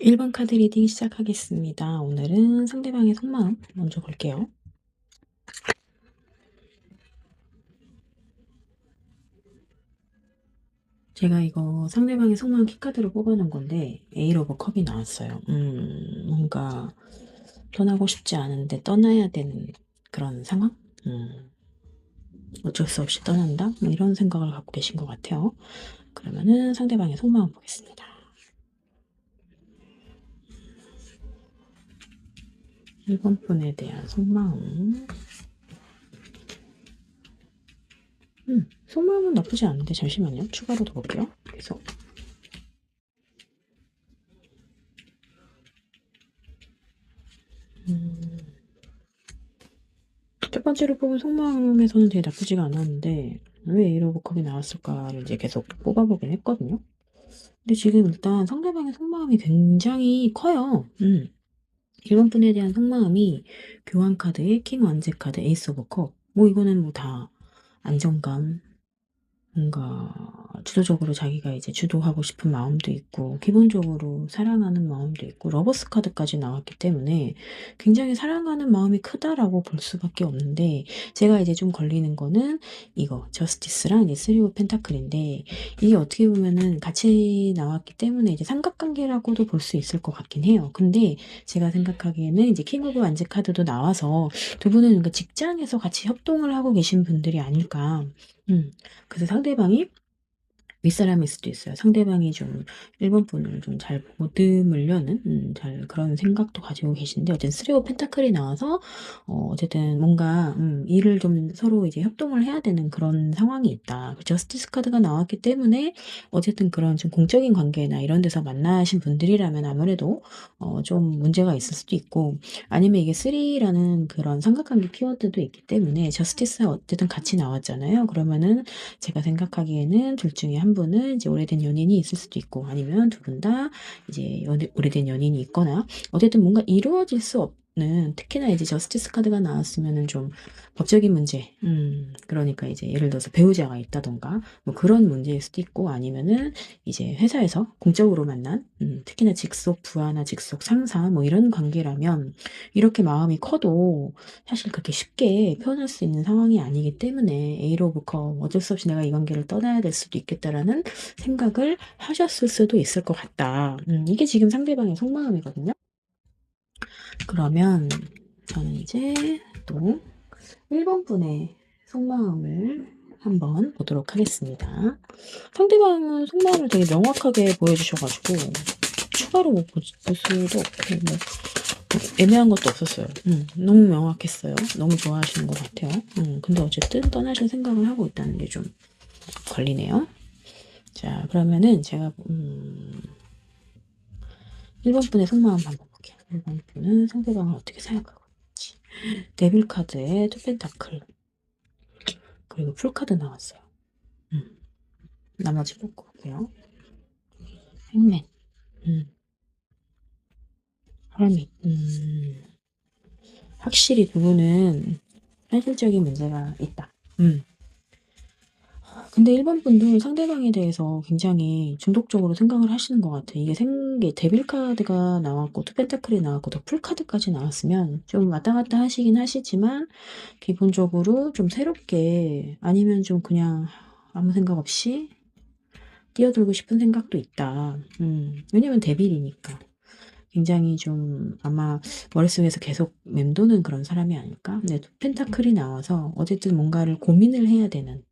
1번 카드 리딩 시작하겠습니다. 오늘은 상대방의 속마음 먼저 볼게요. 제가 이거 상대방의 속마음 키카드로 뽑아놓은 건데 에이스 오브 컵이 나왔어요. 뭔가 떠나고 싶지 않은데 떠나야 되는 그런 상황? 어쩔 수 없이 떠난다? 뭐 이런 생각을 갖고 계신 것 같아요. 그러면은 상대방의 속마음 보겠습니다. 1번 분에 대한 속마음. 속마음은 나쁘지 않은데 잠시만요. 추가로 더 볼게요. 계속. 첫 번째로 뽑은 속마음에서는 되게 나쁘지가 않았는데 왜 에이러브컵이 나왔을까를 이제 계속 뽑아보긴 했거든요. 근데 지금 일단 상대방의 속마음이 굉장히 커요. 1번 분에 대한 속마음이 교환 카드에 킹 완제 카드 에이스 오브 컵. 뭐 이거는 뭐 다 안정감, 뭔가 주도적으로 자기가 이제 주도하고 싶은 마음도 있고 기본적으로 사랑하는 마음도 있고 러버스 카드까지 나왔기 때문에 굉장히 사랑하는 마음이 크다라고 볼 수밖에 없는데 제가 이제 좀 걸리는 거는 이거 저스티스랑 이제 쓰리 오브 펜타클인데 이게 어떻게 보면은 같이 나왔기 때문에 이제 삼각관계라고도 볼 수 있을 것 같긴 해요. 근데 제가 생각하기에는 이제 킹 오브 완제 카드도 나와서 두 분은 그러니까 직장에서 같이 협동을 하고 계신 분들이 아닐까. 그래서 상대방이 윗사람일 수도 있어요. 상대방이 좀 1번 분을 좀 잘 보듬으려는 잘 그런 생각도 가지고 계신데 어쨌든 쓰리 오브 펜타클이 나와서 어쨌든 뭔가 일을 좀 서로 이제 협동을 해야 되는 그런 상황이 있다. 그 저스티스 카드가 나왔기 때문에 어쨌든 그런 좀 공적인 관계나 이런 데서 만나신 분들이라면 아무래도 좀 문제가 있을 수도 있고 아니면 이게 3라는 그런 삼각관계 키워드도 있기 때문에 저스티스 어쨌든 같이 나왔잖아요. 그러면은 제가 생각하기에는 둘 중에 한 분은 이제 오래된 연인이 있을 수도 있고 아니면 두 분 다 이제 오래된 연인이 있거나 어쨌든 뭔가 이루어질 수 없는 특히나 이제 저스티스 카드가 나왔으면은 좀 법적인 문제, 그러니까 이제 예를 들어서 배우자가 있다던가 뭐 그런 문제일 수도 있고 아니면은 이제 회사에서 공적으로 만난, 특히나 직속 부하나 직속 상사 뭐 이런 관계라면 이렇게 마음이 커도 사실 그렇게 쉽게 표현할 수 있는 상황이 아니기 때문에 에이스 오브 컵 어쩔 수 없이 내가 이 관계를 떠나야 될 수도 있겠다라는 생각을 하셨을 수도 있을 것 같다. 이게 지금 상대방의 속마음이거든요. 그러면 저는 이제 또 1번 분의 속마음을 한번 보도록 하겠습니다. 상대방은 속마음을 되게 명확하게 보여주셔가지고 추가로 볼 수도 없고 뭐 애매한 것도 없었어요. 너무 명확했어요. 너무 좋아하시는 것 같아요. 근데 어쨌든 떠나실 생각을 하고 있다는 게 좀 걸리네요. 자, 그러면은 제가 1번 분의 속마음 한번 볼게요. 1번 분은 상대방을 어떻게 생각하고 있는지. 데빌 카드에 투 펜타클 그리고 풀 카드 나왔어요. 나머지 보고 볼게요. 행맨, 헐밋. 확실히 두 분은 현실적인 문제가 있다. 근데 1번 분도 상대방에 대해서 굉장히 중독적으로 생각을 하시는 것 같아요. 이게 생게 데빌 카드가 나왔고 투 펜타클이 나왔고 더 풀 카드까지 나왔으면 좀 왔다 갔다 하시긴 하시지만 기본적으로 좀 새롭게 아니면 좀 그냥 아무 생각 없이 뛰어들고 싶은 생각도 있다. 왜냐면 데빌이니까. 굉장히 좀 아마 머릿속에서 계속 맴도는 그런 사람이 아닐까? 근데 또 펜타클이 나와서 어쨌든 뭔가를 고민을 해야 되는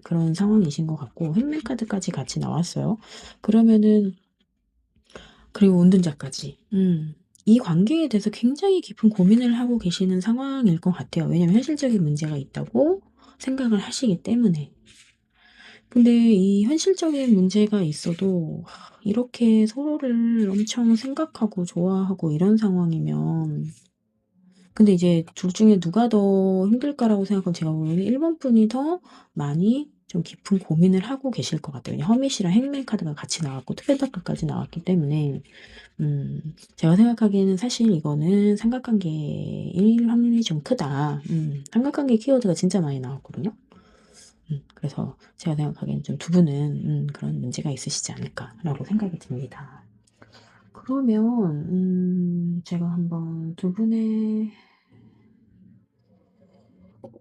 그런 상황이신 것 같고 햄맨 카드까지 같이 나왔어요. 그러면은 그리고 운둔자까지. 이 관계에 대해서 굉장히 깊은 고민을 하고 계시는 상황일 것 같아요. 왜냐면 현실적인 문제가 있다고 생각을 하시기 때문에. 근데 이 현실적인 문제가 있어도 이렇게 서로를 엄청 생각하고 좋아하고 이런 상황이면 근데 이제 둘 중에 누가 더 힘들까라고 생각하면 제가 보기에는 1번 분이 더 많이 좀 깊은 고민을 하고 계실 것 같아요. 왜냐면 허밋이랑 행맨 카드가 같이 나왔고 투펜타클까지 나왔기 때문에 제가 생각하기에는 사실 이거는 삼각관계일 확률이 좀 크다. 삼각관계 키워드가 진짜 많이 나왔거든요. 그래서 제가 생각하기에는 좀 두 분은 그런 문제가 있으시지 않을까라고 생각이 듭니다. 그러면 제가 한번 두 분의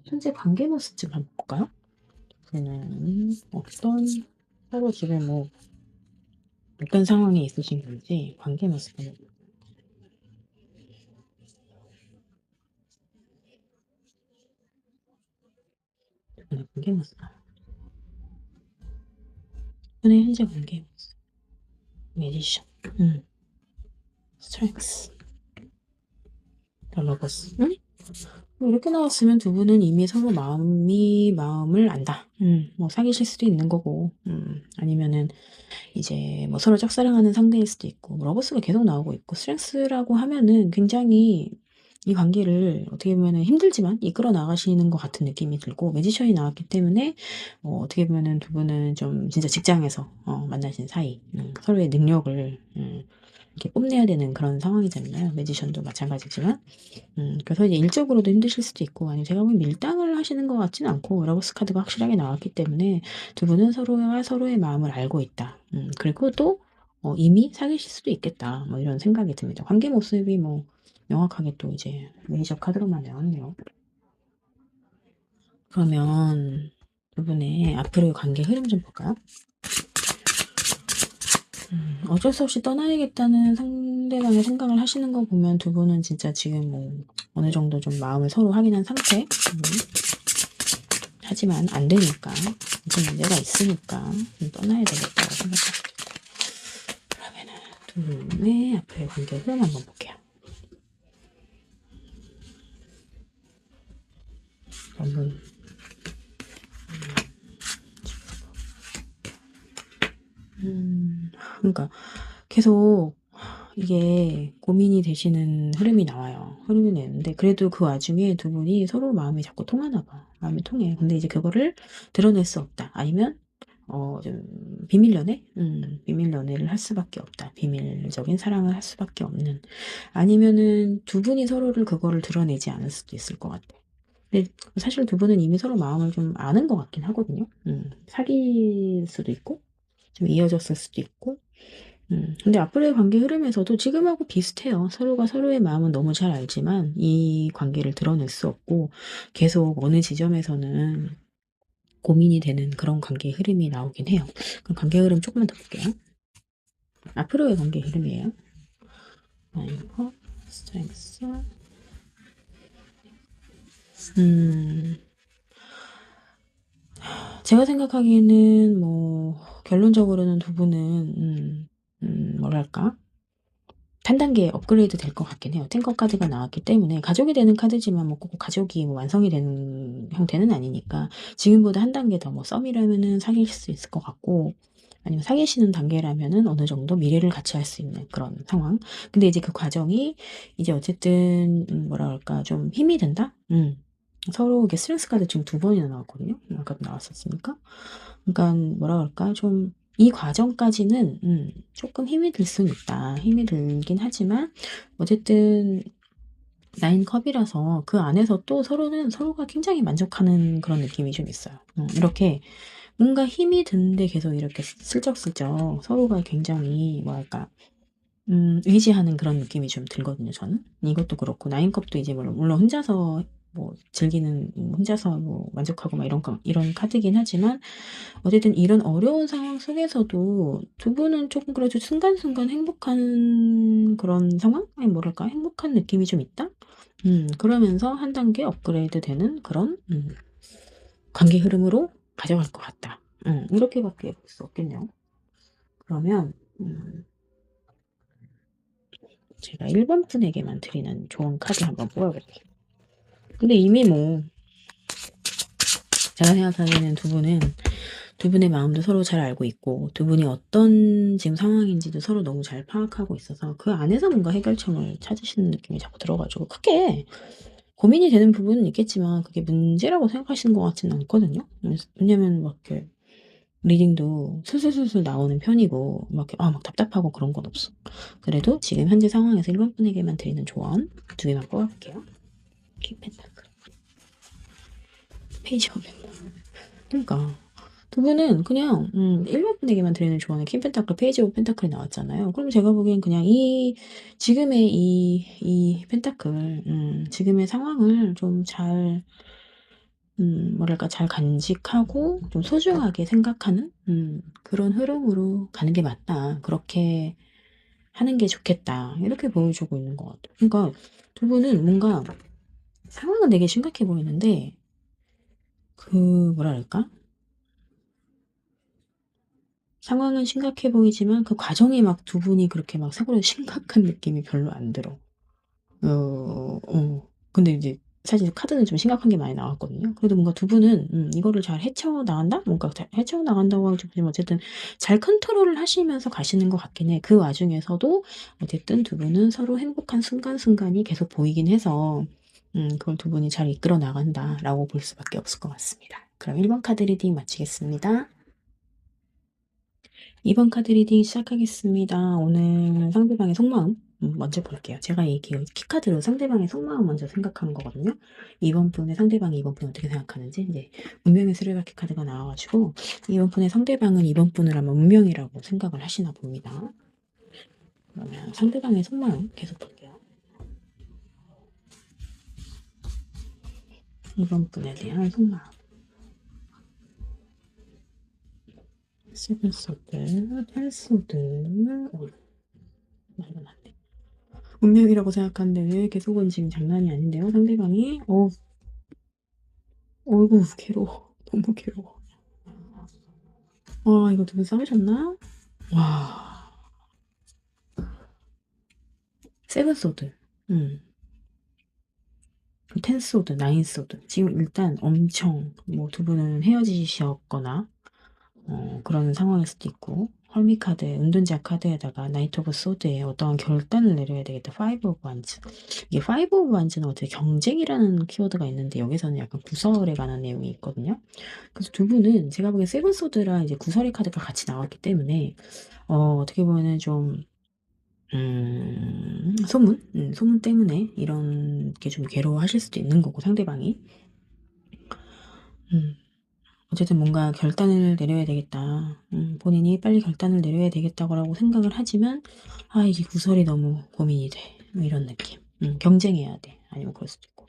현재 관계 모습 좀 한번 볼까요? 어떤 서로 지금 뭐 어떤 상황에 있으신 건지 관계 모습 한번 두 분의 관계 모습 두 분의 현재 관계 모습 메디션 스트렝스 러버스 이렇게 나왔으면 두 분은 이미 서로 마음을 안다. 뭐 사귀실 수도 있는 거고, 아니면은 이제 뭐 서로 짝사랑하는 상대일 수도 있고, 뭐 러버스가 계속 나오고 있고, 스트렝스라고 하면은 굉장히 이 관계를 어떻게 보면은 힘들지만 이끌어 나가시는 것 같은 느낌이 들고, 매지션이 나왔기 때문에 어떻게 보면은 두 분은 좀 진짜 직장에서 만나신 사이, 서로의 능력을 이렇게 뽐내야 되는 그런 상황이잖아요. 매지션도 마찬가지지만. 그래서 이제 일적으로도 힘드실 수도 있고, 아니면 제가 보면 밀당을 하시는 것 같진 않고, 러버스 카드가 확실하게 나왔기 때문에 두 분은 서로가 서로의 마음을 알고 있다. 그리고 또, 이미 사귀실 수도 있겠다. 뭐 이런 생각이 듭니다. 관계 모습이 뭐, 명확하게 또 이제 메이저 카드로만 나왔네요. 그러면 두 분의 앞으로의 관계 흐름 좀 볼까요? 어쩔 수 없이 떠나야겠다는 상대방의 생각을 하시는 거 보면 두 분은 진짜 지금 뭐 어느 정도 좀 마음을 서로 확인한 상태. 하지만 안 되니까 무슨 문제가 있으니까 떠나야 되겠다고 생각합니다. 그러면은 두 분의 앞으로의 관계 흐름 한번 볼게요. 너무 그러니까 계속 이게 고민이 되시는 흐름이 나와요. 흐름이 되는데 그래도 그 와중에 두 분이 서로 마음이 자꾸 통하나 봐. 마음이 통해. 근데 이제 그거를 드러낼 수 없다. 아니면 좀 비밀 연애? 비밀 연애를 할 수밖에 없다. 비밀적인 사랑을 할 수밖에 없는. 아니면은 두 분이 서로를 그거를 드러내지 않을 수도 있을 것 같아. 근데 사실 두 분은 이미 서로 마음을 좀 아는 것 같긴 하거든요. 사귈 수도 있고, 좀 이어졌을 수도 있고, 근데 앞으로의 관계 흐름에서도 지금하고 비슷해요. 서로가 서로의 마음은 너무 잘 알지만 이 관계를 드러낼 수 없고 계속 어느 지점에서는 고민이 되는 그런 관계 흐름이 나오긴 해요. 그럼 관계 흐름 조금만 더 볼게요. 앞으로의 관계 흐름이에요. 아이고, 스트렝스. 제가 생각하기에는 뭐 결론적으로는 두 분은 뭐랄까 한 단계 업그레이드 될 것 같긴 해요. 탱커 카드가 나왔기 때문에 가족이 되는 카드지만 뭐 꼭 가족이 뭐 완성이 되는 형태는 아니니까 지금보다 한 단계 더 뭐 썸이라면은 사귈 수 있을 것 같고 아니면 사귀시는 단계라면은 어느 정도 미래를 같이 할 수 있는 그런 상황. 근데 이제 그 과정이 이제 어쨌든 뭐라 그럴까 좀 힘이 된다. 서로 이게 스트레스 카드 지금 두 번이나 나왔거든요. 아까도 나왔었으니까. 그러니까 뭐라 그럴까 좀 이 과정까지는 조금 힘이 들 수는 있다. 힘이 들긴 하지만 어쨌든 나인 컵이라서 그 안에서 또 서로는 서로가 굉장히 만족하는 그런 느낌이 좀 있어요. 이렇게 뭔가 힘이 드는데 계속 이렇게 슬쩍슬쩍 서로가 굉장히 뭐랄까 의지하는 그런 느낌이 좀 들거든요, 저는. 이것도 그렇고 나인컵도 이제 물론 혼자서 뭐 즐기는 혼자서 뭐 만족하고 막 이런 카드긴 하지만 어쨌든 이런 어려운 상황 속에서도 두 분은 조금 그래도 순간순간 행복한 그런 상황? 아니 뭐랄까 행복한 느낌이 좀 있다? 그러면서 한 단계 업그레이드 되는 그런 관계 흐름으로 가져갈 것 같다. 이렇게밖에 볼 수 없겠네요. 그러면 제가 1번 분에게만 드리는 좋은 카드 한번 뽑아볼게요. 근데 이미 뭐 제가 생각하기에는 두 분의 마음도 서로 잘 알고 있고 두 분이 어떤 지금 상황인지도 서로 너무 잘 파악하고 있어서 그 안에서 뭔가 해결점을 찾으시는 느낌이 자꾸 들어가지고 크게 고민이 되는 부분은 있겠지만 그게 문제라고 생각하시는 것 같지는 않거든요. 왜냐면 막 이렇게 리딩도 술술술술 나오는 편이고 막 답답하고 그런 건 없어. 그래도 지금 현재 상황에서 1번 분에게만 드리는 조언 두 개만 뽑아볼게요. 킹펜타클 페이지 오면 그러니까 두 분은 그냥 일반 분에게만 드리는 조언은 퀸 펜타클, 페이지 오브 펜타클이 나왔잖아요. 그럼 제가 보기엔 그냥 지금의 이 펜타클, 지금의 상황을 좀 잘, 뭐랄까, 잘 간직하고 좀 소중하게 생각하는, 그런 흐름으로 가는 게 맞다. 그렇게 하는 게 좋겠다. 이렇게 보여주고 있는 것 같아요. 그러니까 두 분은 뭔가 상황은 되게 심각해 보이는데, 뭐랄까? 상황은 심각해 보이지만 그 과정이 막 두 분이 그렇게 막 사고를 심각한 느낌이 별로 안 들어. 근데 이제 사실 카드는 좀 심각한 게 많이 나왔거든요. 그래도 뭔가 두 분은 이거를 잘 헤쳐나간다? 뭔가 잘 헤쳐나간다고 하지만 어쨌든 잘 컨트롤을 하시면서 가시는 것 같긴 해. 그 와중에서도 어쨌든 두 분은 서로 행복한 순간순간이 계속 보이긴 해서 그걸 두 분이 잘 이끌어 나간다라고 볼 수밖에 없을 것 같습니다. 그럼 1번 카드 리딩 마치겠습니다. 2번 카드 리딩 시작하겠습니다. 오늘 상대방의 속마음 먼저 볼게요. 제가 이 키카드로 상대방의 속마음 먼저 생각하는 거거든요. 2번 분의 상대방이 2번 분 어떻게 생각하는지 이제 운명의 수레바퀴 카드가 나와가지고 2번 분의 상대방은 2번 분을 아마 운명이라고 생각을 하시나 봅니다. 그러면 상대방의 속마음 계속 볼게요. 2번 분에 대한 속마음. 세븐소드, 텐소드, 말은 안 돼. 운명이라고 생각하는데 왜 이렇게 속은 지금 장난이 아닌데요? 상대방이 어이구 괴로워. 너무 괴로워. 와 이거 누구 싸우셨나? 와 세븐소드 텐소드 나인소드 지금 일단 엄청 뭐 두 분은 헤어지셨거나 그런 상황일 수도 있고 헐미카드, 은둔자 카드에다가 나이트 오브 소드에 어떠한 결단을 내려야 되겠다. 파이브 오브 완즈. 이게 파이브 오브 완즈는 어떻게 경쟁이라는 키워드가 있는데 여기서는 약간 구설에 관한 내용이 있거든요. 그래서 두 분은 제가 보기엔 세븐 소드랑 이제 구설의 카드가 같이 나왔기 때문에 어떻게 보면은 좀 소문 때문에 이런 게 좀 괴로워하실 수도 있는 거고 상대방이 음, 어쨌든 뭔가 결단을 내려야 되겠다. 본인이 빨리 결단을 내려야 되겠다고 생각을 하지만 아 이게 구설이 너무 고민이 돼. 뭐 이런 느낌. 경쟁해야 돼. 아니면 그럴 수도 있고.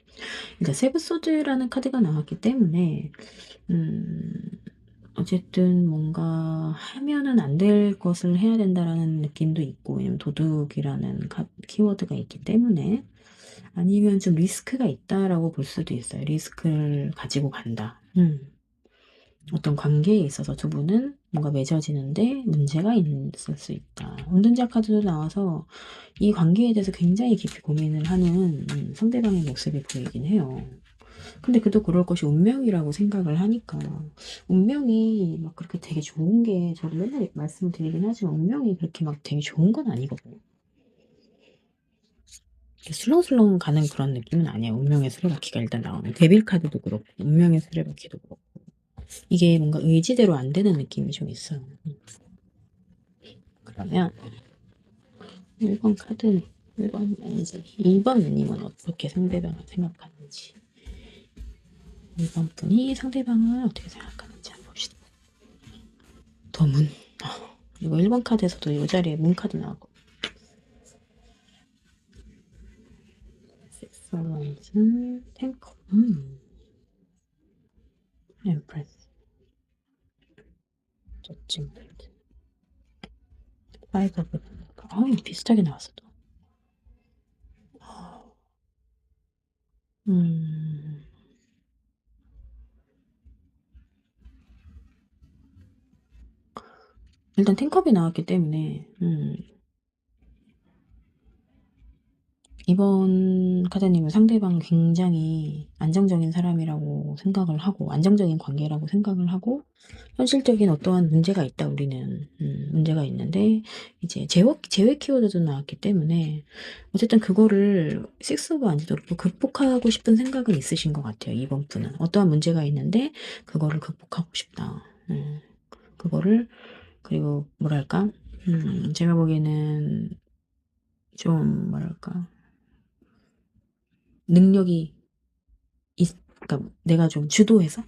그러니까 세븐 소드라는 카드가 나왔기 때문에 음, 어쨌든 뭔가 하면은 안 될 것을 해야 된다라는 느낌도 있고, 왜냐면 도둑이라는 키워드가 있기 때문에, 아니면 좀 리스크가 있다라고 볼 수도 있어요. 리스크를 가지고 간다. 어떤 관계에 있어서 두 분은 뭔가 맺어지는데 문제가 있을 수 있다. 운전자 카드도 나와서 이 관계에 대해서 굉장히 깊이 고민을 하는 상대방의 모습이 보이긴 해요. 근데 그도 그럴 것이 운명이라고 생각을 하니까 운명이 막 그렇게 되게 좋은 게 저도 맨날 말씀드리긴 하지만 운명이 그렇게 막 되게 좋은 건 아니거든요. 술렁술렁 가는 그런 느낌은 아니에요. 운명의 수레바퀴가 일단 나오면 데빌 카드도 그렇고 운명의 수레바퀴도 그렇고 이게 뭔가 의지대로 안 되는 느낌이 좀 있어요. 그러면 1번 카드는 1번 아니지 2번 님은 어떻게 상대방을 생각하는지 2번 분이 상대방을 어떻게 생각하는지 한번 봅시다. 더 문. 이거 1번 카드에서도 이 자리에 문 카드 나왔고. 섹서런스, 탱커, 엠프레스, 저칭, 파이브 오브. 이거 비슷하게 나왔어 또. 음, 일단 탱컵이 나왔기 때문에, 이번 카드님은 상대방 굉장히 안정적인 사람이라고 생각을 하고, 안정적인 관계라고 생각을 하고, 현실적인 어떠한 문제가 있다, 우리는. 문제가 있는데, 이제 제외 키워드도 나왔기 때문에, 어쨌든 그거를 식스 오브 안지도 그렇고 극복하고 싶은 생각은 있으신 것 같아요, 이번 분은. 어떠한 문제가 있는데, 그거를 극복하고 싶다. 그거를, 그리고 뭐랄까, 제가 보기에는 좀, 뭐랄까, 능력이 그러니까 내가 좀 주도해서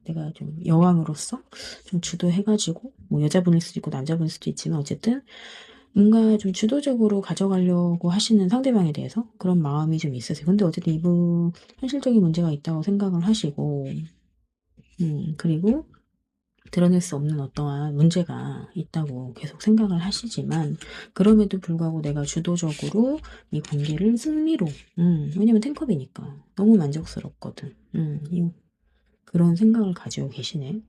내가 좀 여왕으로서 좀 주도해가지고, 뭐 여자분일 수도 있고 남자분일 수도 있지만 어쨌든 뭔가 좀 주도적으로 가져가려고 하시는 상대방에 대해서 그런 마음이 좀 있으세요. 근데 어쨌든 이분 현실적인 문제가 있다고 생각을 하시고, 그리고 드러낼 수 없는 어떠한 문제가 있다고 계속 생각을 하시지만, 그럼에도 불구하고 내가 주도적으로 이 관계를 승리로, 왜냐면 탱컵이니까 너무 만족스럽거든. 그런 생각을 가지고 계시네.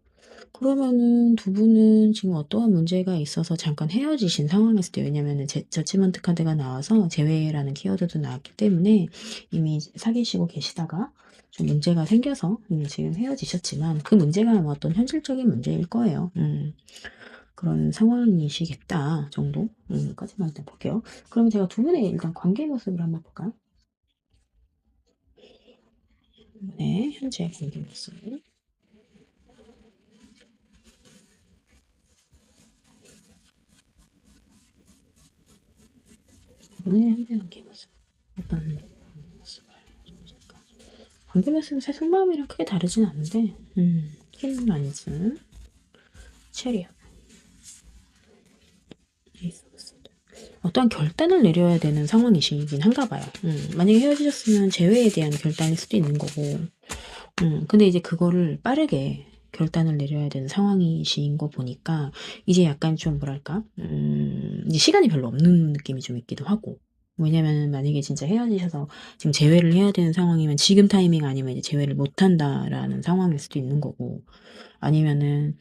그러면은 두 분은 지금 어떠한 문제가 있어서 잠깐 헤어지신 상황이었을 때, 왜냐면은 저치먼트 카드가 나와서 재회라는 키워드도 나왔기 때문에 이미 사귀시고 계시다가 좀 문제가 생겨서 지금 헤어지셨지만, 그 문제가 아마 어떤 현실적인 문제일 거예요. 그런 상황이시겠다 정도 까지만 일단 볼게요. 그러면 제가 두 분의 일단 관계 모습을 한번 볼까요? 네, 현재 관계 모습. 네, 현재 관계 모습. 어떤 모습을 보실까? 관계 모습은 사실 속마음이랑 크게 다르진 않은데, 킹만즈, 체리엇, 에이스 오브 소드. 어떠한 결단을 내려야 되는 상황이시긴 한가 봐요. 만약에 헤어지셨으면 재회에 대한 결단일 수도 있는 거고, 근데 이제 그거를 빠르게 결단을 내려야 되는 상황이신 거 보니까 이제 약간 좀 뭐랄까, 이제 시간이 별로 없는 느낌이 좀 있기도 하고. 왜냐면 만약에 진짜 헤어지셔서 지금 재회를 해야 되는 상황이면 지금 타이밍 아니면 이제 재회를 못 한다라는 상황일 수도 있는 거고, 아니면은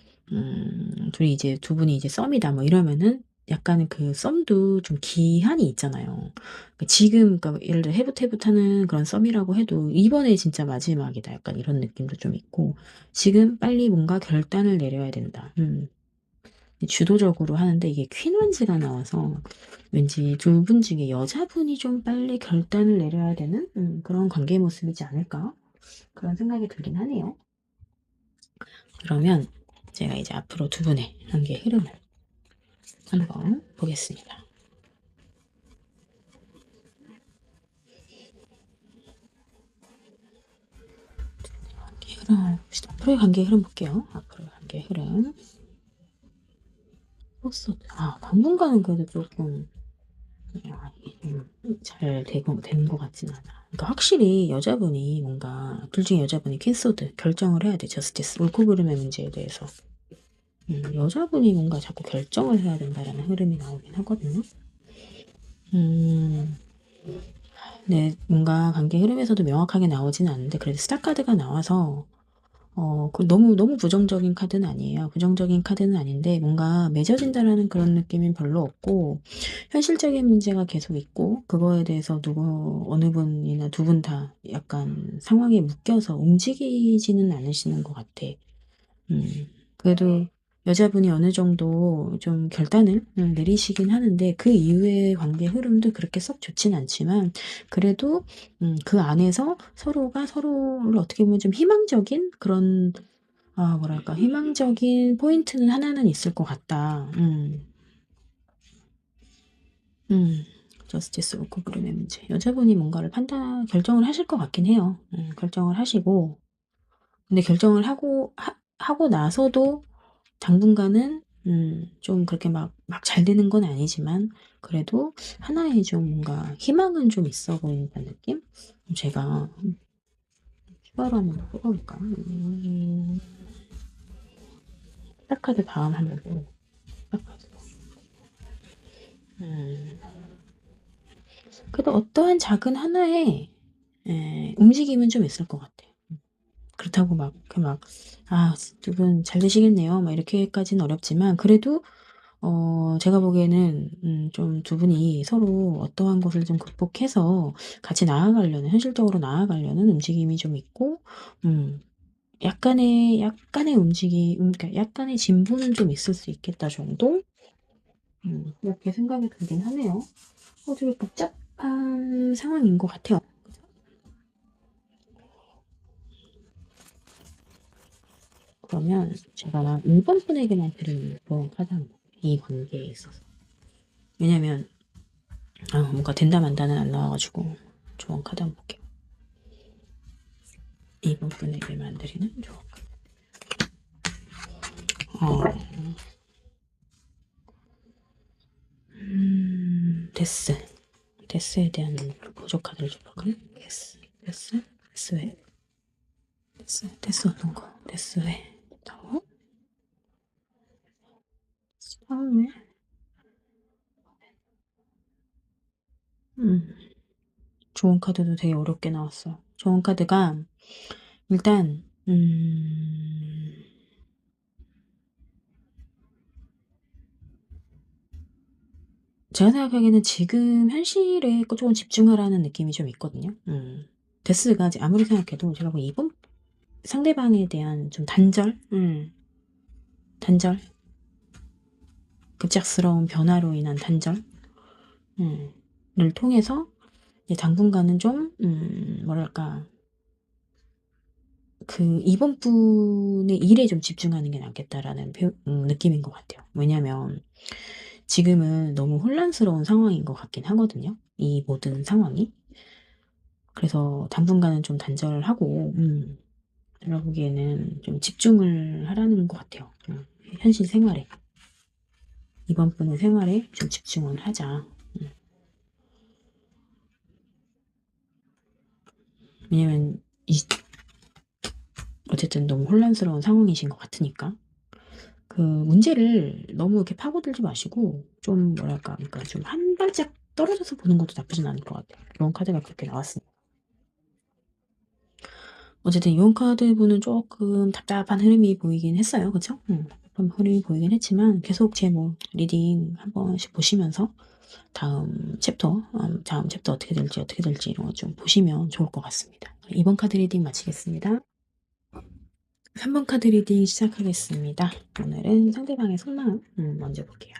둘이 이제 두 분이 이제 썸이다 뭐 이러면은 약간 그 썸도 좀 기한이 있잖아요. 그러니까 지금, 그러니까 예를 들어 해붓해붓하는 그런 썸이라고 해도 이번에 진짜 마지막이다 약간 이런 느낌도 좀 있고, 지금 빨리 뭔가 결단을 내려야 된다. 주도적으로 하는데 이게 퀸원즈가 나와서 왠지 두 분 중에 여자분이 좀 빨리 결단을 내려야 되는 그런 관계 모습이지 않을까, 그런 생각이 들긴 하네요. 그러면 제가 이제 앞으로 두 분의 관계 흐름을 한번 보겠습니다. 관계 흐름 봅시다. 앞으로의 관계 흐름 볼게요. 앞으로의 관계 흐름. 당분간은 그래도 조금 잘 되는 것 같진 않아. 그러니까 확실히 여자분이 뭔가, 둘 중에 여자분이 퀸소드 결정을 해야 돼. 저스티스 옳고 그름의 문제에 대해서. 여자분이 뭔가 자꾸 결정을 해야 된다라는 흐름이 나오긴 하거든요. 네, 뭔가 관계 흐름에서도 명확하게 나오지는 않는데 그래도 스타 카드가 나와서 너무 부정적인 카드는 아니에요. 부정적인 카드는 아닌데 뭔가 맺어진다라는 그런 느낌은 별로 없고, 현실적인 문제가 계속 있고, 그거에 대해서 어느 분이나 두 분 다 약간 상황에 묶여서 움직이지는 않으시는 것 같아. 그래도 여자분이 어느 정도 좀 결단을 내리시긴 하는데, 그 이후의 관계 흐름도 그렇게 썩 좋진 않지만, 그래도 그 안에서 서로가 서로를 어떻게 보면 좀 희망적인 그런, 뭐랄까, 희망적인 포인트는 하나는 있을 것 같다. 저스티스 오브 그름의 문제. 여자분이 뭔가를 결정을 하실 것 같긴 해요. 결정을 하시고, 근데 결정을 하고 나서도 당분간은 좀 그렇게 막 잘 되는 건 아니지만, 그래도 하나의 좀 뭔가 희망은 좀 있어 보인다는 느낌? 제가 추가로 한번 뽑아볼까? 스타카드 다음 한번 뽑아볼까? 스타카드. 그래도 어떠한 작은 하나의 움직임은 좀 있을 것 같아요. 그렇다고 두 분 잘 되시겠네요. 막 이렇게까지는 어렵지만, 그래도 제가 보기에는 좀 두 분이 서로 어떠한 것을 좀 극복해서 같이 나아가려는, 현실적으로 나아가려는 움직임이 좀 있고, 약간의 그러니까 약간의 진보는 좀 있을 수 있겠다 정도? 이렇게 생각이 들긴 하네요. 되게 복잡한 상황인 것 같아요. 그러면 제가 1번 분에게만 드리는 조언 카드 이 관계에 있어서. 왜냐면 뭔가 된다 만다는 안 나와가지고 조언 카드 한번 볼게요. 2번 분에게만 드리는 조언 카드. 데스. 데스에 대한 보조 카드를 좀 볼까요? 데스 왜? 데스 어떤 거? 데스 왜? 타워? 타워 왜? 좋은 카드도 되게 어렵게 나왔어. 좋은 카드가 일단 제가 생각하기에는 지금 현실에 조금 집중하라는 느낌이 좀 있거든요. 데스가 아무리 생각해도 제가 보기 이번 상대방에 대한 좀 단절, 급작스러운 변화로 인한 단절을 통해서 이제 당분간은 좀 뭐랄까 그 이번 분의 일에 좀 집중하는 게 낫겠다라는 느낌인 것 같아요. 왜냐면 지금은 너무 혼란스러운 상황인 것 같긴 하거든요. 이 모든 상황이. 그래서 당분간은 좀 단절하고 제가 보기에는 좀 집중을 하라는 것 같아요. 현실 생활에. 이번 분의 생활에 좀 집중을 하자. 왜냐면 어쨌든 너무 혼란스러운 상황이신 것 같으니까. 그 문제를 너무 이렇게 파고들지 마시고 좀 뭐랄까 그러니까 좀 한 발짝 떨어져서 보는 것도 나쁘진 않을 것 같아요. 이런 카드가 그렇게 나왔으니까. 어쨌든 이번 카드 분은 조금 답답한 흐름이 보이긴 했어요. 그쵸? 그런 흐름이 보이긴 했지만 계속 제 뭐 리딩 한 번씩 보시면서 다음 챕터 어떻게 될지 이런 거 좀 보시면 좋을 것 같습니다. 이번 카드 리딩 마치겠습니다. 3번 카드 리딩 시작하겠습니다. 오늘은 상대방의 속마음 먼저 볼게요.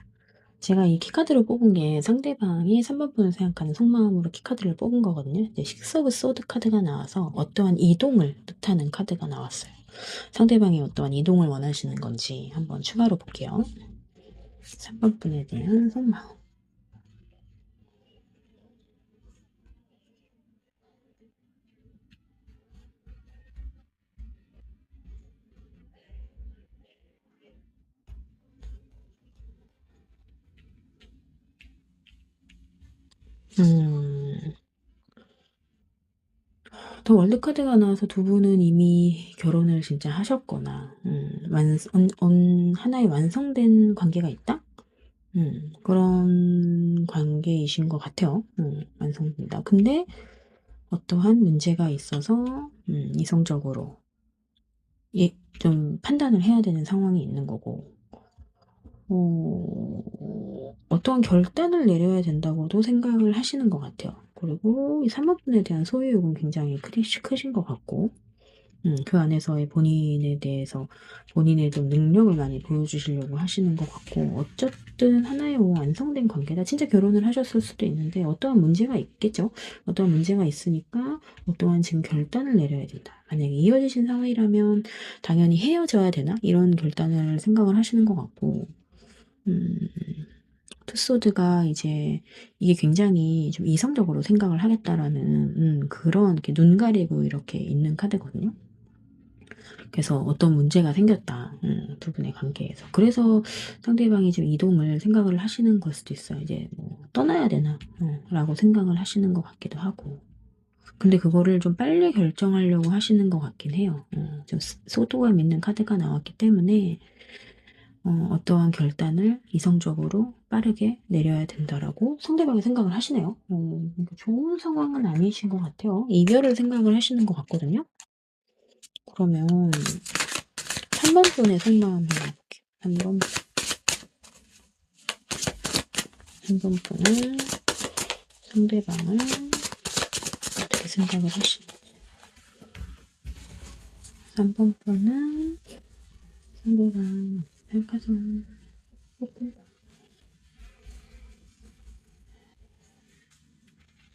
제가 이 키카드를 뽑은 게 상대방이 3번 분을 생각하는 속마음으로 키카드를 뽑은 거거든요. 이제 식스 오브 소드 카드가 나와서 어떠한 이동을 뜻하는 카드가 나왔어요. 상대방이 어떠한 이동을 원하시는 건지 한번 추가로 볼게요. 3번 분에 대한 속마음. 더 월드카드가 나와서 두 분은 이미 결혼을 진짜 하셨거나 하나의 완성된 관계가 있다? 그런 관계이신 것 같아요. 완성된다. 근데 어떠한 문제가 있어서 이성적으로 좀 판단을 해야 되는 상황이 있는 거고 어떠한 결단을 내려야 된다고도 생각을 하시는 것 같아요. 그리고 이 3번분에 대한 소유욕은 굉장히 크신 것 같고 그 안에서의 본인에 대해서 본인의 좀 능력을 많이 보여주시려고 하시는 것 같고 어쨌든 하나의 뭐 완성된 관계다. 진짜 결혼을 하셨을 수도 있는데 어떠한 문제가 있겠죠. 어떠한 문제가 있으니까 어떠한 지금 결단을 내려야 된다. 만약에 이어지신 상황이라면 당연히 헤어져야 되나? 이런 결단을 생각을 하시는 것 같고 투소드가 이제 이게 굉장히 좀 이성적으로 생각을 하겠다라는 그런 이렇게 눈 가리고 이렇게 있는 카드거든요. 그래서 어떤 문제가 생겼다. 두 분의 관계에서. 그래서 상대방이 좀 이동을 생각을 하시는 걸 수도 있어요. 이제 뭐 떠나야 되나? 라고 생각을 하시는 것 같기도 하고. 근데 그거를 좀 빨리 결정하려고 하시는 것 같긴 해요. 좀 소도감 있는 카드가 나왔기 때문에 어떠한 결단을 이성적으로 빠르게 내려야 된다라고 상대방이 생각을 하시네요. 그러니까 좋은 상황은 아니신 것 같아요. 이별을 생각을 하시는 것 같거든요. 그러면 3번 분의 속마음 해볼게요. 3번 분은 상대방을 어떻게 생각을 하시는지. 3번 분은 상대방 생각하서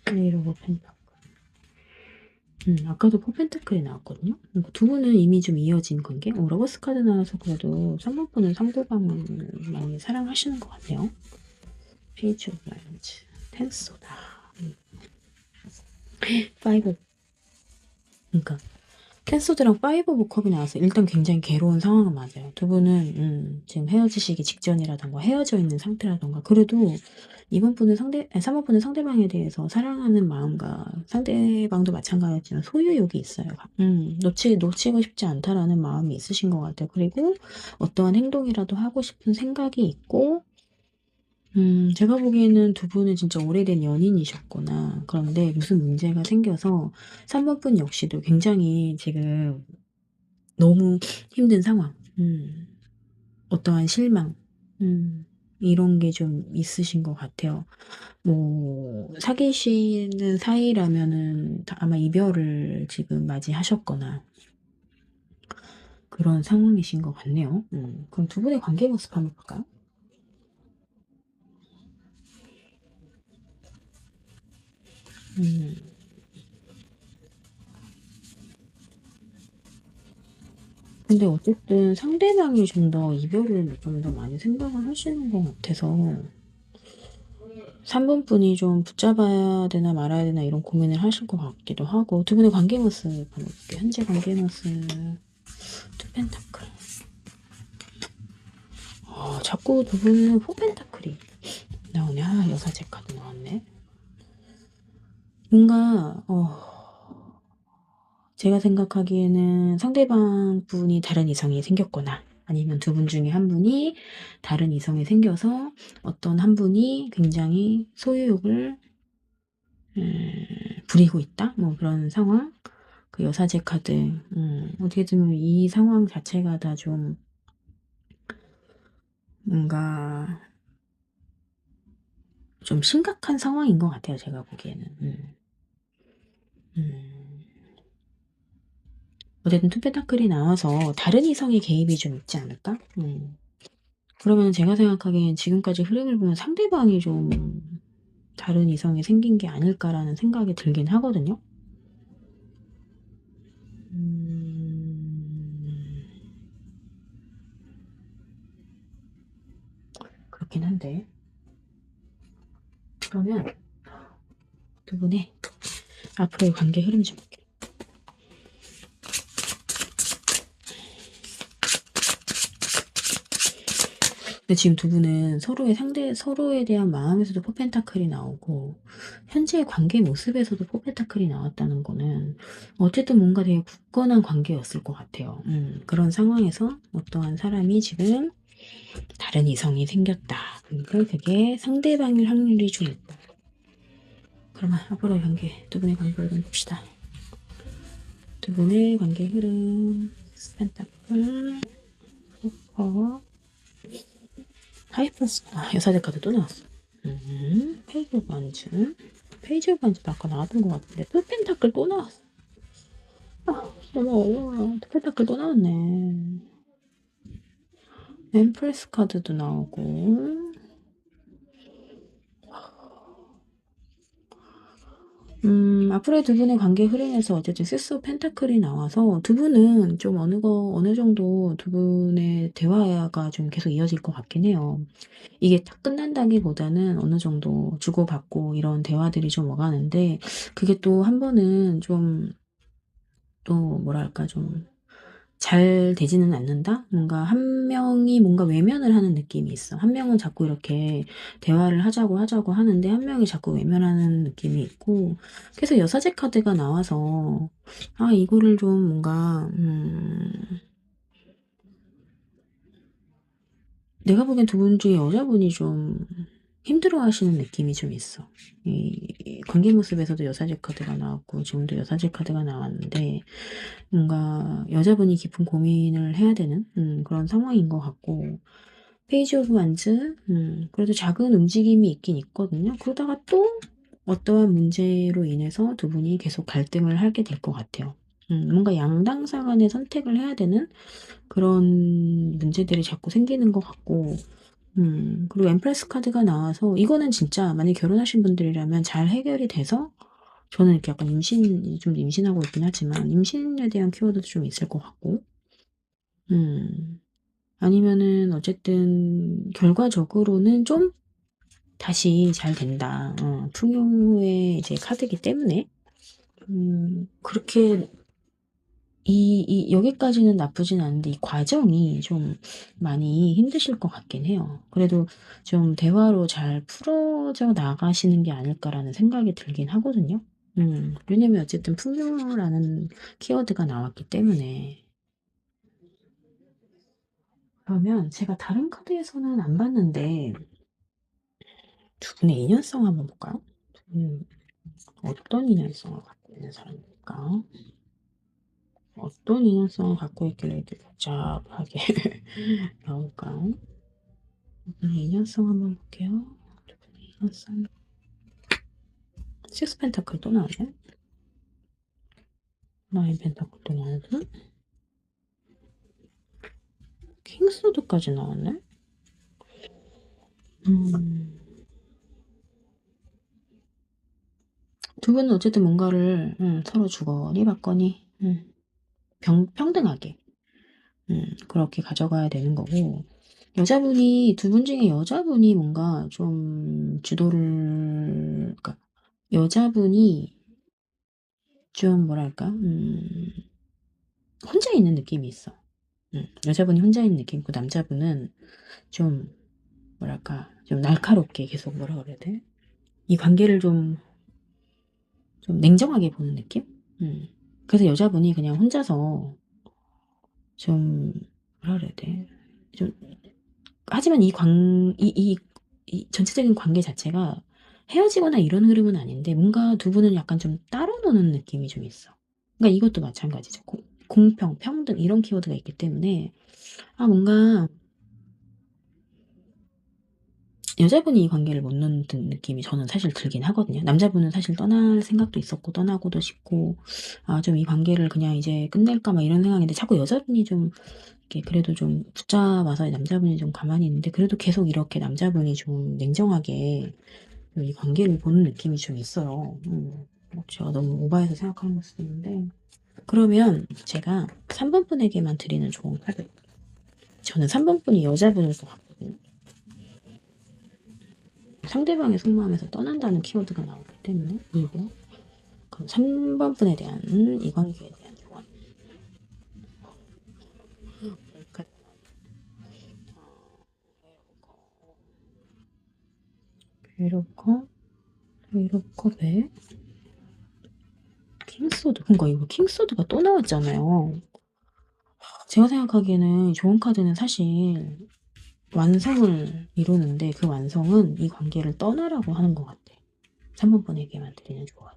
이러고 펜타클. 아까도 포펜타클이 나왔거든요. 두 분은 이미 좀 이어진 관계? 러버스 카드 나와서 그래도 3번 분은 상대방을 많이 사랑하시는 것 같네요. 페이지 오브 라이언즈. 텐소다. 5. 그러니까 캔서드랑 파이브 오브 컵이 나와서 일단 굉장히 괴로운 상황은 맞아요. 두 분은 지금 헤어지시기 직전이라던가 헤어져 있는 상태라던가 그래도 이번 분은 3번 분은 상대방에 대해서 사랑하는 마음과 상대방도 마찬가지지만 소유욕이 있어요. 놓치고 싶지 않다라는 마음이 있으신 것 같아요. 그리고 어떠한 행동이라도 하고 싶은 생각이 있고 제가 보기에는 두 분은 진짜 오래된 연인이셨구나. 그런데 무슨 문제가 생겨서 3번 분 역시도 굉장히 지금 너무 힘든 상황, 어떠한 실망, 이런 게 좀 있으신 것 같아요. 뭐, 사귀시는 사이라면은 아마 이별을 지금 맞이하셨거나 그런 상황이신 것 같네요. 그럼 두 분의 관계 모습 한번 볼까요? 음, 근데 어쨌든 상대방이 좀 더 이별을 좀 더 많이 생각을 하시는 것 같아서 3번 분이 좀 붙잡아야 되나 말아야 되나 이런 고민을 하실 것 같기도 하고 두 분의 관계 모습 한번 볼게요. 현재 관계 모습 투 펜타클 자꾸 두 분은 포 펜타클이 나오네. 여사제 카드 나왔네. 뭔가 제가 생각하기에는 상대방 분이 다른 이성이 생겼거나 아니면 두 분 중에 한 분이 다른 이성이 생겨서 어떤 한 분이 굉장히 소유욕을 부리고 있다? 뭐 그런 상황? 그 여사제 카드, 어떻게 보면 이 상황 자체가 다 좀 뭔가 좀 심각한 상황인 것 같아요, 제가 보기에는. 음. 어쨌든 투페타클이 나와서 다른 이성의 개입이 좀 있지 않을까? 그러면 제가 생각하기엔 지금까지 흐름을 보면 상대방이 좀 다른 이성이 생긴 게 아닐까라는 생각이 들긴 하거든요. 그렇긴 한데. 그러면 두 분의 앞으로의 관계 흐름 좀 볼게요. 근데 지금 두 분은 서로에 대한 마음에서도 포펜타클이 나오고, 현재의 관계 모습에서도 포펜타클이 나왔다는 거는, 어쨌든 뭔가 되게 굳건한 관계였을 것 같아요. 그런 상황에서 어떠한 사람이 지금 다른 이성이 생겼다. 그러니까 그게 상대방일 확률이 좀 있다. 그러면 앞으로의 관계, 두 분의 관계 흐름 봅시다. 두 분의 관계 흐름, 펜타클, 포커, 하이퍼스, 여사제 카드 또 나왔어. 페이지 오브 반즈. 페이지 오브 반즈도 아까 나왔던 것 같은데, 또 펜타클 또 나왔어. 너무 어려워요. 펜타클 또 나왔네. 엠프레스 카드도 나오고, 앞으로의 두 분의 관계 흐름에서 어쨌든 시스 펜타클이 나와서 두 분은 좀 어느 정도 두 분의 대화가 좀 계속 이어질 것 같긴 해요. 이게 딱 끝난다기보다는 어느 정도 주고받고 이런 대화들이 좀 오가는데, 그게 또 한 번은 좀, 또 뭐랄까, 좀 잘 되지는 않는다? 뭔가 한 명이 뭔가 외면을 하는 느낌이 있어. 한 명은 자꾸 이렇게 대화를 하자고 하는데 한 명이 자꾸 외면하는 느낌이 있고 그래서 여사제 카드가 나와서 이거를 좀 뭔가 내가 보기엔 두 분 중에 여자분이 좀 힘들어하시는 느낌이 좀 있어. 이 관계 모습에서도 여사제 카드가 나왔고 지금도 여사제 카드가 나왔는데 뭔가 여자분이 깊은 고민을 해야 되는 그런 상황인 것 같고 페이지 오브 완즈 그래도 작은 움직임이 있긴 있거든요. 그러다가 또 어떠한 문제로 인해서 두 분이 계속 갈등을 하게 될 것 같아요. 뭔가 양당사 간의 선택을 해야 되는 그런 문제들이 자꾸 생기는 것 같고 그리고 엠프레스 카드가 나와서 이거는 진짜 만약에 결혼하신 분들이라면 잘 해결이 돼서 저는 이렇게 약간 좀 임신하고 있긴 하지만 임신에 대한 키워드도 좀 있을 것 같고 아니면은 어쨌든 결과적으로는 좀 다시 잘 된다. 풍요의 이제 카드이기 때문에 그렇게 여기까지는 나쁘진 않은데 이 과정이 좀 많이 힘드실 것 같긴 해요. 그래도 좀 대화로 잘 풀어져 나가시는 게 아닐까라는 생각이 들긴 하거든요. 왜냐면 어쨌든 풍요라는 키워드가 나왔기 때문에. 그러면 제가 다른 카드에서는 안 봤는데 두 분의 인연성 한번 볼까요? 두 분은 어떤 인연성을 갖고 있는 사람일까? 어떤 인연성을 갖고 있길래 이렇게 복잡하게 나올까요? 두 분의 인연성 한번 볼게요. 두 분의 인연성. 식스 펜타클 또 나오네. 나인 펜타클 또 나오고. 킹스로드까지 나왔네. 두 분은 어쨌든 뭔가를 서로 주거니 받거니 평등하게 그렇게 가져가야 되는 거고, 여자분이 두 분 중에 여자분이 뭔가 좀 주도를, 그러니까 여자분이 좀 뭐랄까 혼자 있는 느낌이 있어. 여자분이 혼자 있는 느낌 있고, 남자분은 좀 뭐랄까 좀 날카롭게 계속 뭐라 그래야 돼? 이 관계를 좀 냉정하게 보는 느낌? 그래서 여자분이 그냥 혼자서 좀 뭐라 그래야 돼? 좀 하지만 이 전체적인 관계 자체가 헤어지거나 이런 흐름은 아닌데 뭔가 두 분은 약간 좀 따로 노는 느낌이 좀 있어. 그러니까 이것도 마찬가지죠. 공평, 평등 이런 키워드가 있기 때문에 뭔가 여자분이 이 관계를 못 놓는 느낌이 저는 사실 들긴 하거든요. 남자분은 사실 떠날 생각도 있었고 떠나고도 싶고 좀 이 관계를 그냥 이제 끝낼까 막 이런 생각인데 자꾸 여자분이 좀 이렇게 그래도 좀 붙잡아서 남자분이 좀 가만히 있는데 그래도 계속 이렇게 남자분이 좀 냉정하게 이 관계를 보는 느낌이 좀 있어요. 제가 너무 오버해서 생각하는 걸 수도 있는데, 그러면 제가 3번 분에게만 드리는 좋은 카드. 저는 3번 분이 여자분일 것 같거든요. 상대방의 속마음에서 떠난다는 키워드가 나오기 때문에 이거 그럼 3번 분에 대한 이 관계에 대한 조언. 이렇게 킹소드. 그러니까 이거 킹소드가 또 나왔잖아요. 제가 생각하기에는 좋은 카드는 사실 완성을 이루는데 그 완성은 이 관계를 떠나라고 하는 것 같아. 3번 분에게만 드리는 조언.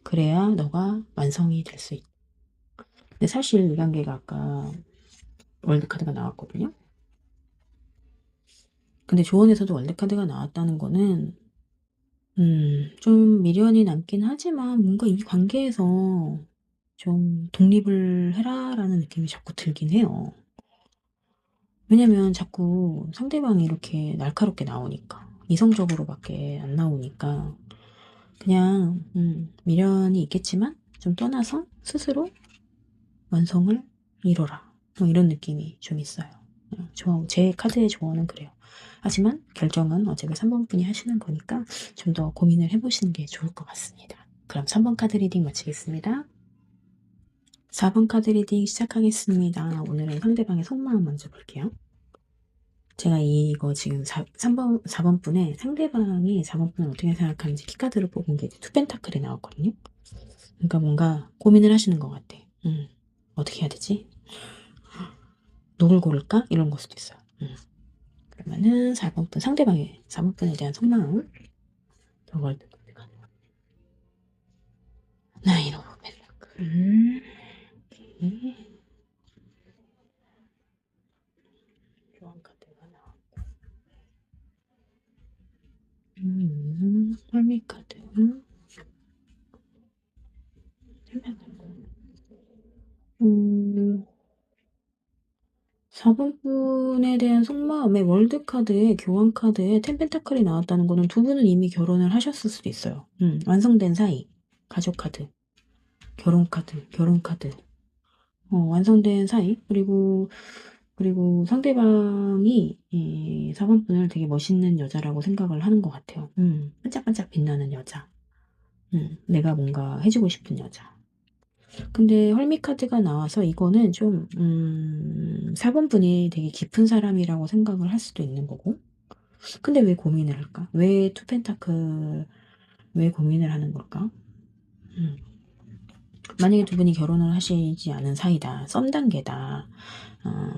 그래야 너가 완성이 될 수 있다. 근데 사실 이 관계가 아까 월드카드가 나왔거든요. 근데 조언에서도 월드카드가 나왔다는 거는 좀 미련이 남긴 하지만 뭔가 이 관계에서 좀 독립을 해라라는 느낌이 자꾸 들긴 해요. 왜냐면 자꾸 상대방이 이렇게 날카롭게 나오니까 이성적으로밖에 안 나오니까 그냥 미련이 있겠지만 좀 떠나서 스스로 완성을 이뤄라 뭐 이런 느낌이 좀 있어요. 제 카드의 조언은 그래요. 하지만 결정은 어차피 3번 분이 하시는 거니까 좀 더 고민을 해보시는 게 좋을 것 같습니다. 그럼 3번 카드 리딩 마치겠습니다. 4번 카드 리딩 시작하겠습니다. 오늘은 상대방의 속마음 먼저 볼게요. 제가 이거 지금 4번 분의 상대방이 4번 분을 어떻게 생각하는지 키카드를 뽑은 게 투펜타클이 나왔거든요. 그러니까 뭔가 고민을 하시는 것 같아. 어떻게 해야 되지? 누굴 고를까? 이런 걸 수도 있어요. 그러면은 4번 분, 상대방의 4번 분에 대한 속마음. 더 월드카드가 나인 오브 펜타클. 교환 카드가 나왔고. 헐미 카드. 4번 분에 대한 속마음의 월드카드에 교환카드에 텐펜타클이 나왔다는 거는 두 분은 이미 결혼을 하셨을 수도 있어요. 완성된 사이, 가족카드, 결혼카드, 완성된 사이, 그리고 상대방이 이 4번 분을 되게 멋있는 여자라고 생각을 하는 것 같아요. 반짝반짝 빛나는 여자. 내가 뭔가 해주고 싶은 여자. 근데 헐미 카드가 나와서 이거는 좀 4번 분이 되게 깊은 사람이라고 생각을 할 수도 있는 거고. 근데 왜 고민을 할까? 왜 투 펜타클 왜 고민을 하는 걸까? 음. 만약에 두 분이 결혼을 하시지 않은 사이다, 썸 단계다,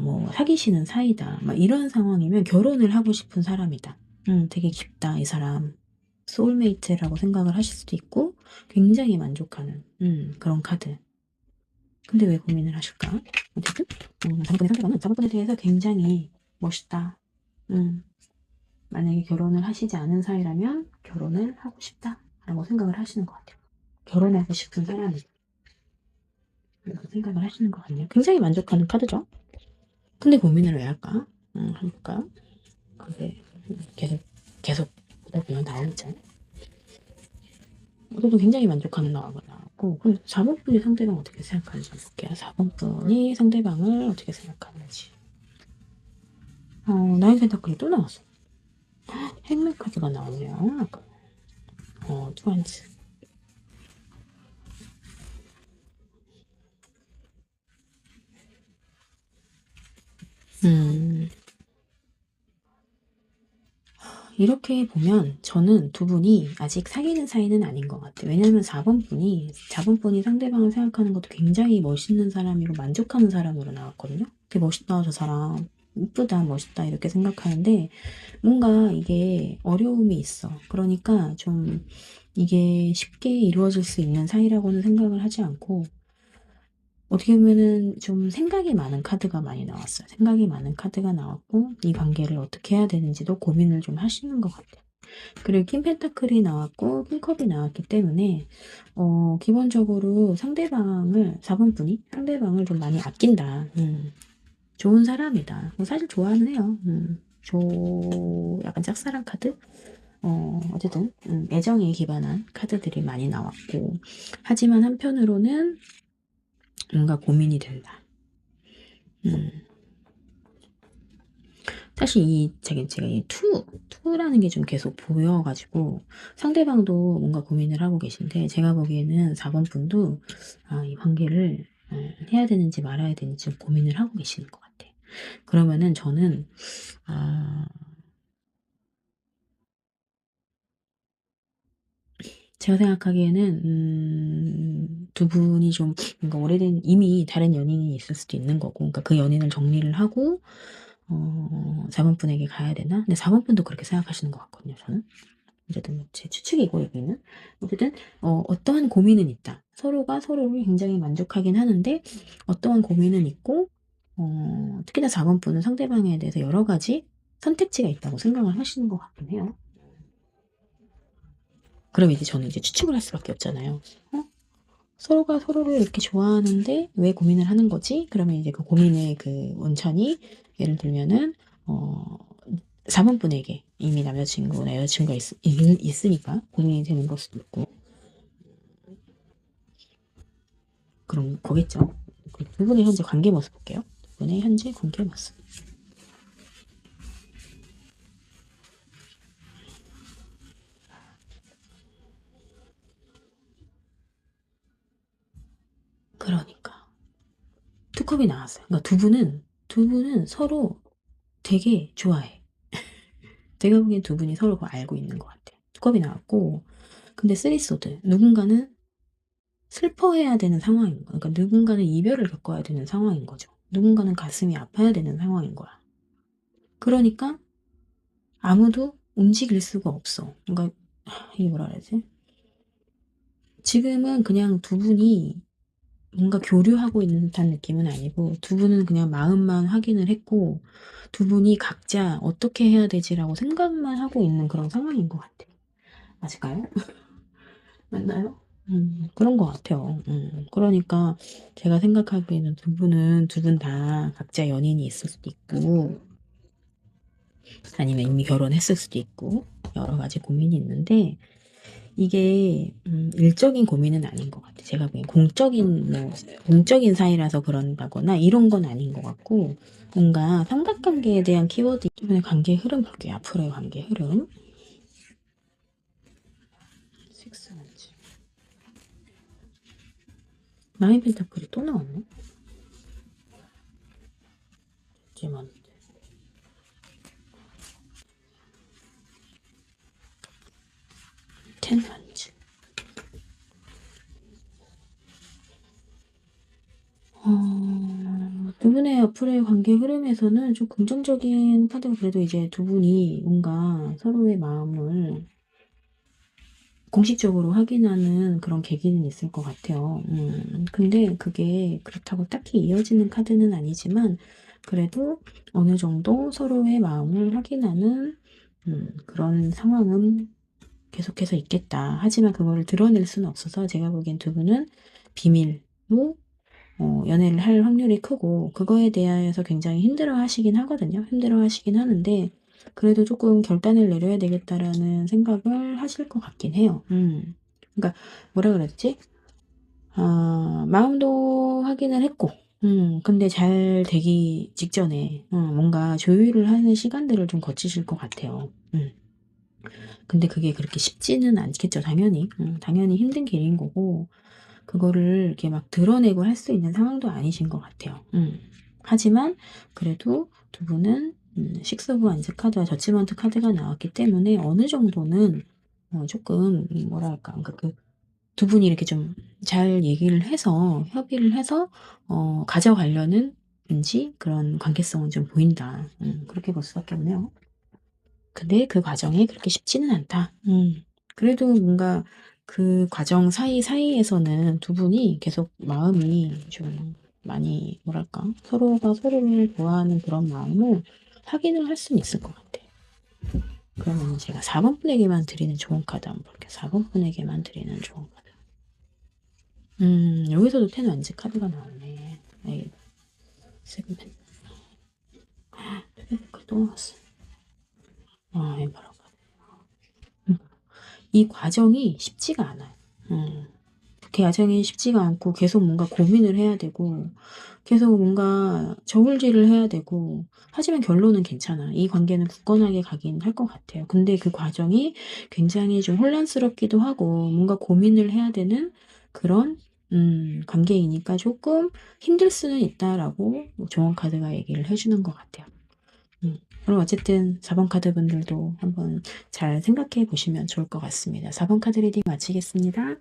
뭐 사귀시는 사이다, 막 이런 상황이면 결혼을 하고 싶은 사람이다. 되게 깊다, 이 사람. 소울메이트라고 생각을 하실 수도 있고, 굉장히 만족하는, 그런 카드. 근데 왜 고민을 하실까? 어쨌든, 4번의 상대방은 4번에 대해서 굉장히 멋있다. 만약에 결혼을 하시지 않은 사이라면 결혼을 하고 싶다. 라고 생각을 하시는 것 같아요. 결혼하고 싶은 사람이. 라고 생각을 하시는 것 같네요. 굉장히 만족하는 카드죠. 근데 고민을 왜 할까? 할까? 그게 계속 보다 보면 나오죠. 저도 굉장히 만족하는 나와가 나왔고, 그럼 4번 분이 상대방 어떻게 생각하는지 볼게요. 4번 분이 상대방을 어떻게 생각하는지. 나인 펜타클이 또 나왔어. 행맨 카드가 나오네요. 투한츠. 이렇게 보면 저는 두 분이 아직 사귀는 사이는 아닌 것 같아요. 왜냐면 4번 분이 상대방을 생각하는 것도 굉장히 멋있는 사람이고 만족하는 사람으로 나왔거든요. 되게 멋있다, 저 사람. 이쁘다, 멋있다, 이렇게 생각하는데 뭔가 이게 어려움이 있어. 그러니까 좀 이게 쉽게 이루어질 수 있는 사이라고는 생각을 하지 않고 어떻게 보면은 좀 생각이 많은 카드가 많이 나왔어요. 생각이 많은 카드가 나왔고 이 관계를 어떻게 해야 되는지도 고민을 좀 하시는 것 같아요. 그리고 킹 펜타클이 나왔고 킹컵이 나왔기 때문에 기본적으로 4번 분이 상대방을 좀 많이 아낀다. 좋은 사람이다. 사실 좋아는 해요. 약간 짝사랑 카드? 어쨌든 애정에 기반한 카드들이 많이 나왔고 하지만 한편으로는 뭔가 고민이 된다. 사실 제가 이 투라는 게 좀 계속 보여가지고 상대방도 뭔가 고민을 하고 계신데 제가 보기에는 4번 분도 이 관계를 해야 되는지 말아야 되는지 좀 고민을 하고 계시는 것 같아. 그러면은 저는 아, 제가 생각하기에는 두 분이 좀 뭔가 오래된 이미 다른 연인이 있을 수도 있는 거고 그러니까 그 연인을 정리를 하고 4번 분에게 가야 되나? 근데 4번 분도 그렇게 생각하시는 것 같거든요, 저는. 어쨌든 제 추측이고 여기는 어쨌든 어떠한 고민은 있다. 서로가 서로를 굉장히 만족하긴 하는데 어떠한 고민은 있고 특히나 4번 분은 상대방에 대해서 여러 가지 선택지가 있다고 생각을 하시는 것 같긴 해요. 그럼 이제 저는 이제 추측을 할 수밖에 없잖아요. 서로가 서로를 이렇게 좋아하는데 왜 고민을 하는 거지? 그러면 이제 그 고민의 그 원천이 예를 들면은 4번 분에게 이미 남자친구나 여자친구가 있으니까 고민이 되는 걸 수도 있고 그럼 거겠죠. 그 두 분의 현재 관계 모습 볼게요. 두 분의 현재 관계 모습. 그러니까 투컵이 나왔어요. 그러니까 두 분은 서로 되게 좋아해. 제가 보기엔 두 분이 서로 알고 있는 것 같아. 투컵이 나왔고 근데 쓰리소드 누군가는 슬퍼해야 되는 상황인 거야. 그러니까 누군가는 이별을 겪어야 되는 상황인 거죠. 누군가는 가슴이 아파야 되는 상황인 거야. 그러니까 아무도 움직일 수가 없어. 그러니까 이게 뭐라 그러지? 지금은 그냥 두 분이 뭔가 교류하고 있는 듯한 느낌은 아니고 두 분은 그냥 마음만 확인을 했고 두 분이 각자 어떻게 해야 되지라고 생각만 하고 있는 그런 상황인 것 같아. 맞을까요? 맞나요? 그런 것 같아요. 그러니까 제가 생각하기에는 두 분은 두 분 다 각자 연인이 있을 수도 있고 아니면 이미 결혼했을 수도 있고 여러 가지 고민이 있는데 이게 일적인 고민은 아닌 것 같아요. 제가 보기엔 공적인 사이라서 그런다거나 이런 건 아닌 것 같고 뭔가 삼각관계에 대한 키워드 이번에 관계 흐름 볼게요. 앞으로의 관계 흐름. 식스먼지. 나인 펜타클이 또 나왔네. 이제 많은데. 텐 한지. 두 분의 앞으로의 관계 흐름에서는 좀 긍정적인 카드가 그래도 이제 두 분이 뭔가 서로의 마음을 공식적으로 확인하는 그런 계기는 있을 것 같아요. 근데 그게 그렇다고 딱히 이어지는 카드는 아니지만 그래도 어느 정도 서로의 마음을 확인하는 그런 상황은 계속해서 있겠다. 하지만 그거를 드러낼 수는 없어서 제가 보기엔 두 분은 비밀로 연애를 할 확률이 크고 그거에 대하여서 굉장히 힘들어 하시긴 하거든요. 힘들어 하시긴 하는데 그래도 조금 결단을 내려야 되겠다라는 생각을 하실 것 같긴 해요. 그러니까 뭐라 그랬지? 마음도 확인을 했고 근데 잘 되기 직전에 뭔가 조율을 하는 시간들을 좀 거치실 것 같아요. 근데 그게 그렇게 쉽지는 않겠죠, 당연히. 당연히 힘든 길인 거고 그거를 이렇게 막 드러내고 할 수 있는 상황도 아니신 것 같아요. 하지만 그래도 두 분은 식스 오브 완즈 카드와 저치먼트 카드가 나왔기 때문에 어느 정도는 조금 뭐랄까 그러니까 그 두 분이 이렇게 좀 잘 얘기를 해서 협의를 해서 가져가려는 왠지 그런 관계성은 좀 보인다. 그렇게 볼 수밖에 없네요. 근데 그 과정이 그렇게 쉽지는 않다. 그래도 뭔가 그 과정 사이에서는 두 분이 계속 마음이 좀 많이 뭐랄까 서로가 서로를 좋아하는 그런 마음을 확인을 할 수는 있을 것 같아요. 그러면 제가 4번 분에게만 드리는 좋은 카드 한번 볼게요. 4번 분에게만 드리는 좋은 카드. 여기서도 텐 완즈 카드가 나오네. 에이, 세그멘. 또 나왔어. 에바라. 이 과정이 쉽지가 않아요. 그 과정이 쉽지가 않고 계속 뭔가 고민을 해야 되고 계속 뭔가 저울질을 해야 되고 하지만 결론은 괜찮아. 이 관계는 굳건하게 가긴 할 것 같아요. 근데 그 과정이 굉장히 좀 혼란스럽기도 하고 뭔가 고민을 해야 되는 그런 관계이니까 조금 힘들 수는 있다라고 조언 카드가 얘기를 해주는 것 같아요. 그럼 어쨌든 4번 카드 분들도 한번 잘 생각해 보시면 좋을 것 같습니다. 4번 카드 리딩 마치겠습니다.